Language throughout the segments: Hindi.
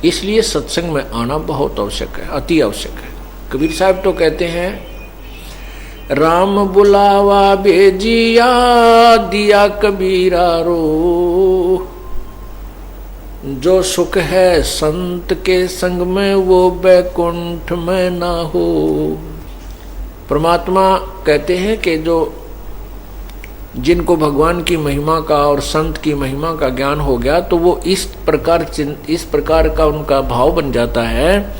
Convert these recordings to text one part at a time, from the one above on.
इसलिए सत्संग में आना बहुत आवश्यक है, अति आवश्यक है। कबीर साहब तो कहते हैं, राम बुलावा भेजिया दिया कबीरा रो, जो सुख है संत के संग में वो बैकुंठ में ना हो। परमात्मा कहते हैं कि जो जिनको भगवान की महिमा का और संत की महिमा का ज्ञान हो गया तो वो इस प्रकार का उनका भाव बन जाता है,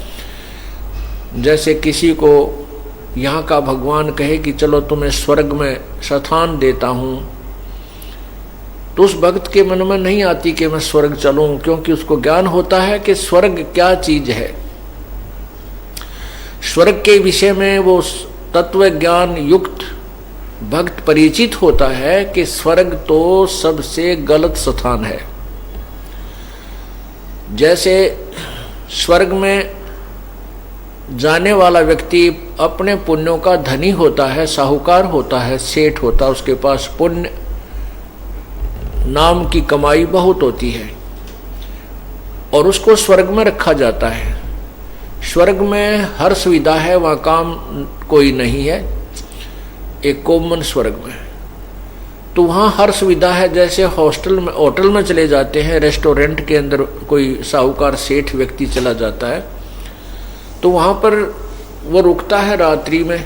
जैसे किसी को यहाँ का भगवान कहे कि चलो तुम्हें स्वर्ग में स्थान देता हूँ, तो उस भक्त के मन में नहीं आती कि मैं स्वर्ग चलूं, क्योंकि उसको ज्ञान होता है कि स्वर्ग क्या चीज है। स्वर्ग के विषय में वो तत्व ज्ञान युक्त भक्त परिचित होता है कि स्वर्ग तो सबसे गलत स्थान है। जैसे स्वर्ग में जाने वाला व्यक्ति अपने पुण्यों का धनी होता है, साहूकार होता है, सेठ होता है, उसके पास पुण्य नाम की कमाई बहुत होती है और उसको स्वर्ग में रखा जाता है। स्वर्ग में हर सुविधा है, वहाँ काम कोई नहीं है, एक कॉमन स्वर्ग में। तो वहाँ हर सुविधा है, जैसे होटल में चले जाते हैं, रेस्टोरेंट के अंदर कोई साहूकार सेठ व्यक्ति चला जाता है तो वहाँ पर वो रुकता है रात्रि में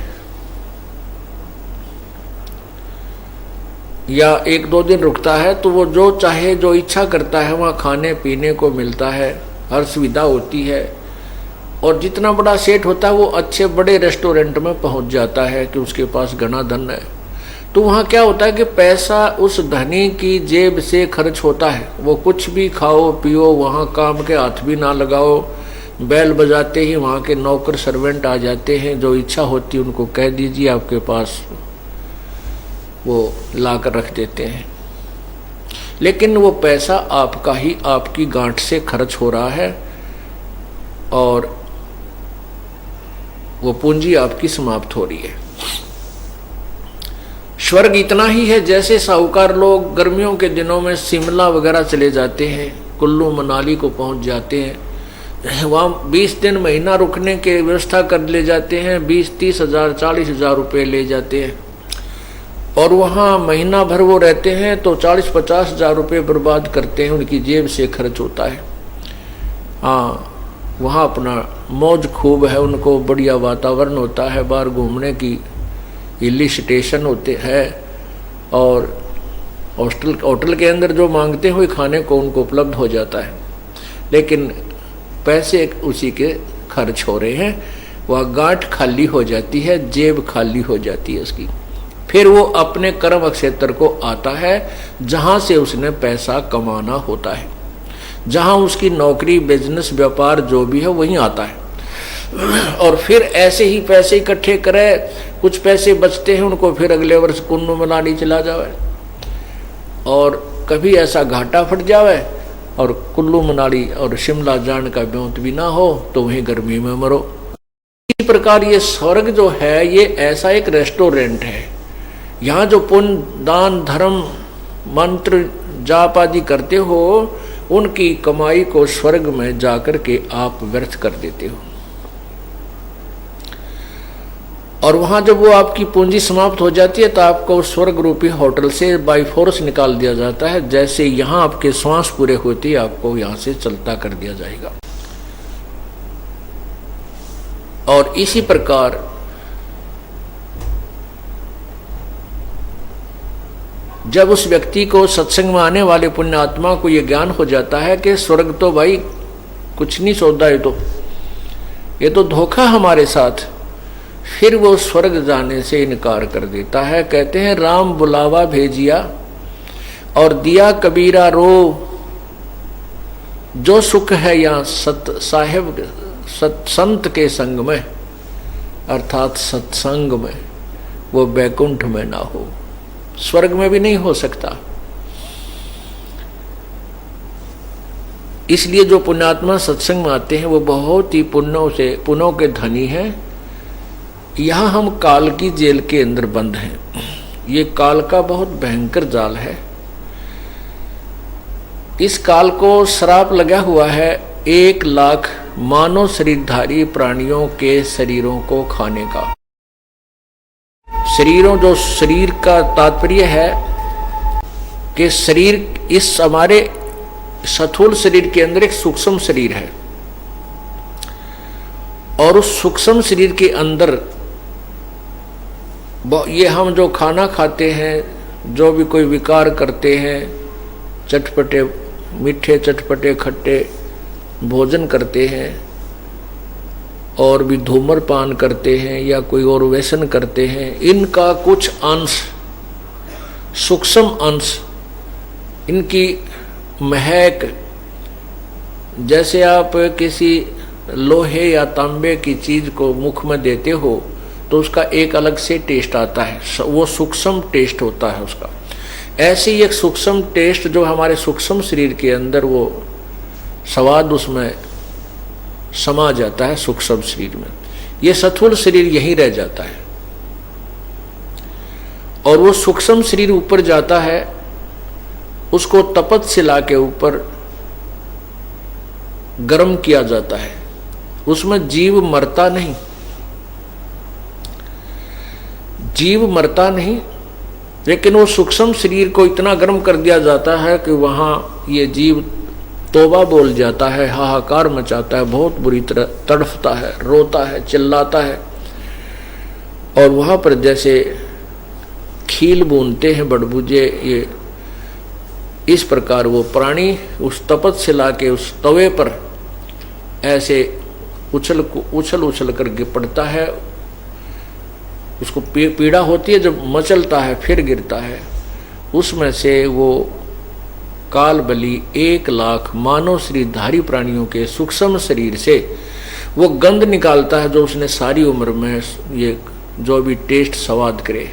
या 1-2 दिन रुकता है, तो वो जो चाहे जो इच्छा करता है वहाँ खाने पीने को मिलता है, हर सुविधा होती है। और जितना बड़ा सेठ होता है वो अच्छे बड़े रेस्टोरेंट में पहुँच जाता है कि उसके पास घना धन है। तो वहाँ क्या होता है कि पैसा उस धनी की जेब से खर्च होता है, वो कुछ भी खाओ पियो, वहाँ काम के हाथ भी ना लगाओ, बैल बजाते ही वहाँ के नौकर सर्वेंट आ जाते हैं, जो इच्छा होती है उनको कह दीजिए आपके पास, वो ला कर रख देते हैं। लेकिन वो पैसा आपका ही आपकी गांठ से खर्च हो रहा है और वो पूंजी आपकी समाप्त हो रही है। स्वर्ग इतना ही है, जैसे साहूकार लोग गर्मियों के दिनों में शिमला वगैरह चले जाते हैं, कुल्लू मनाली को पहुंच जाते हैं, वहाँ 20 दिन महीना रुकने की व्यवस्था कर ले जाते हैं, 20-30 हज़ार 40 हज़ार रुपये ले जाते हैं और वहाँ महीना भर वो रहते हैं तो 40-50 हज़ार रुपये बर्बाद करते हैं, उनकी जेब से खर्च होता है। हाँ, वहाँ अपना मौज खूब है, उनको बढ़िया वातावरण होता है, बाहर घूमने की हिली स्टेशन होते हैं और होटल के अंदर जो मांगते हुए खाने को उनको उपलब्ध हो जाता है, लेकिन पैसे उसी के खर्च हो रहे हैं, वह गांठ खाली हो जाती है, जेब खाली हो जाती है उसकी। फिर वो अपने कर्म क्षेत्र को आता है जहाँ से उसने पैसा कमाना होता है, जहाँ उसकी नौकरी बिजनेस व्यापार जो भी है वहीं आता है। और फिर ऐसे ही पैसे इकट्ठे करे, कुछ पैसे बचते हैं उनको फिर अगले वर्ष कुल्लू मनाली चला जावे और कभी ऐसा घाटा फट जावे और कुल्लू मनाली और शिमला जाने का ब्योंत भी ना हो तो वहीं गर्मी में मरो। इसी प्रकार ये स्वर्ग जो है ये ऐसा एक रेस्टोरेंट है, यहाँ जो पुण्य दान धर्म मंत्र जाप आदि करते हो उनकी कमाई को स्वर्ग में जाकर के आप व्यर्थ कर देते हो और वहां जब वो आपकी पूंजी समाप्त हो जाती है तो आपको स्वर्ग रूपी होटल से बाय फोर्स निकाल दिया जाता है। जैसे यहाँ आपके श्वास पूरे होते ही आपको यहाँ से चलता कर दिया जाएगा। और इसी प्रकार जब उस व्यक्ति को सत्संग में आने वाले पुण्य आत्मा को यह ज्ञान हो जाता है कि स्वर्ग तो भाई कुछ नहीं सौदा, ये तो धोखा हमारे साथ, फिर वो स्वर्ग जाने से इनकार कर देता है। कहते हैं राम बुलावा भेजिया और दिया कबीरा रो, जो सुख है यहाँ संत के संग में अर्थात सत्संग में, वो बैकुंठ में ना हो, स्वर्ग में भी नहीं हो सकता। इसलिए जो पुण्यात्मा सत्संग में आते हैं वो बहुत ही पुण्यों के धनी हैं। यहाँ हम काल की जेल के अंदर बंद हैं, ये काल का बहुत भयंकर जाल है। इस काल को श्राप लगा हुआ है 1 लाख मानव शरीरधारी प्राणियों के शरीरों को खाने का। शरीरों, जो शरीर का तात्पर्य है कि शरीर, इस हमारे स्थूल शरीर के अंदर एक सूक्ष्म शरीर है, और उस सूक्ष्म शरीर के अंदर ये हम जो खाना खाते हैं, जो भी कोई विकार करते हैं, चटपटे मीठे चटपटे खट्टे भोजन करते हैं, और भी धूम्रपान करते हैं या कोई और व्यसन करते हैं, इनका कुछ अंश, सूक्ष्म अंश, इनकी महक, जैसे आप किसी लोहे या तांबे की चीज को मुख में देते हो तो उसका एक अलग से टेस्ट आता है, वो सूक्ष्म टेस्ट होता है उसका। ऐसे ही एक सूक्ष्म टेस्ट जो हमारे सूक्ष्म शरीर के अंदर, वो स्वाद उसमें समा जाता है सूक्ष्म शरीर में। ये स्थूल शरीर यहीं रह जाता है, और वो सूक्ष्म शरीर ऊपर जाता है, उसको तपतशिला के ऊपर गर्म किया जाता है। उसमें जीव मरता नहीं, जीव मरता नहीं, लेकिन वो सूक्ष्म शरीर को इतना गर्म कर दिया जाता है कि वहां ये जीव तौबा बोल जाता है, हाहाकार मचाता है, बहुत बुरी तरह तड़फता है, रोता है, चिल्लाता है, और वहां पर जैसे खील बूनते हैं बड़बूजे, ये इस प्रकार वो प्राणी उस तपतशिला के उस तवे पर ऐसे उछल करके पड़ता है। उसको पीड़ा होती है, जब मचलता है फिर गिरता है, उसमें से वो काल बलि 1 लाख मानव शरीरधारी प्राणियों के सूक्ष्म शरीर से वो गंध निकालता है, जो उसने सारी उम्र में ये जो भी टेस्ट स्वाद करे।